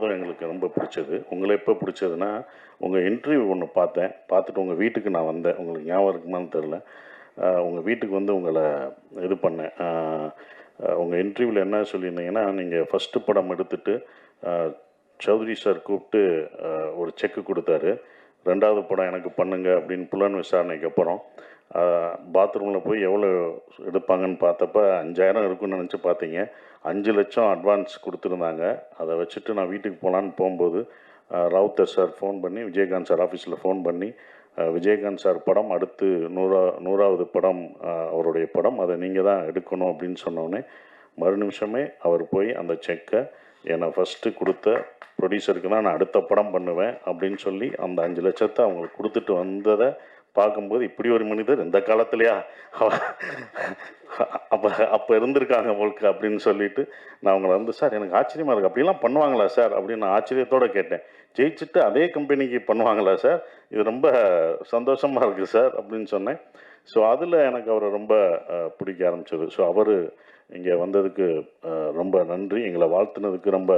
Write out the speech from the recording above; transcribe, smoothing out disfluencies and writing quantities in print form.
மொதல் எங்களுக்கு ரொம்ப பிடிச்சது. உங்கள எப்போ பிடிச்சதுன்னா, உங்கள் இன்டர்வியூ ஒன்று பார்த்தேன். பார்த்துட்டு உங்கள் வீட்டுக்கு நான் வந்தேன். உங்களுக்கு ஞாபகம் இருக்குமான்னு தெரில. உங்கள் வீட்டுக்கு வந்து உங்கள இது பண்ணேன். உங்கள் இன்டர்வியூவில் என்ன சொல்லியிருந்தீங்கன்னா, நீங்கள் ஃபஸ்ட்டு படம் எடுத்துட்டு அ சௌத்ரி சார் கூப்பிட்டு ஒரு செக்கு குடுத்தாரு. 2வது படம் எனக்கு பண்ணுங்க அப்படின்னு புலன் விசாரணைக்கு அப்புறம், பாத்ரூமில் போய் எவ்வளோ எடுப்பாங்கன்னு பார்த்தப்ப 5000 இருக்குன்னு நெனச்சு பார்த்தீங்க. 5,00,000 அட்வான்ஸ் குடுத்துருந்தாங்க. அத வச்சுட்டு நான் வீட்டுக்கு போலான்னு போம்போது, ராவுத்தர் சார் ஃபோன் பண்ணி, விஜயகாந்த் சார் ஆஃபீஸில் ஃபோன் பண்ணி, விஜயகாந்த் சார் படம் அடுத்து 100வது படம் அவருடைய படம். அத நீங்க தான் எடுக்கணும் அப்படின்னு சொன்னோனே, மறு நிமிஷமே அவர் போய் அந்த செக்க என்ன ஃபஸ்ட்டு குடுத்த ப்ரொடியூசருக்கு தான் நான் அடுத்த படம் பண்ணுவேன் அப்படின்னு சொல்லி, அந்த 5,00,000 அவங்களுக்கு குடுத்துட்டு வந்தத பார்க்கும்போது, இப்படி ஒரு மனிதர் இந்த காலத்திலயா? அப்ப அப்ப இருந்திருக்காங்க போலருக்கு அப்படின்னு சொல்லிட்டு, நான் அவங்கள வந்து, "சார் எனக்கு ஆச்சரியமா இருக்கு. அப்படிலாம் பண்ணுவாங்களா சார்?" அப்படின்னு நான் ஆச்சரியத்தோட கேட்டேன். "ஜெயிச்சுட்டு அதே கம்பெனிக்கு பண்ணுவாங்களா சார்? இது ரொம்ப சந்தோஷமா இருக்கு சார்" அப்படின்னு சொன்னேன். ஸோ, அதில எனக்கு அவர ரொம்ப பிடிக்க ஆரம்பிச்சது. ஸோ, அவரு இங்க வந்ததுக்கு ரொம்ப நன்றி. எங்கள வாழ்த்துனதுக்கு ரொம்ப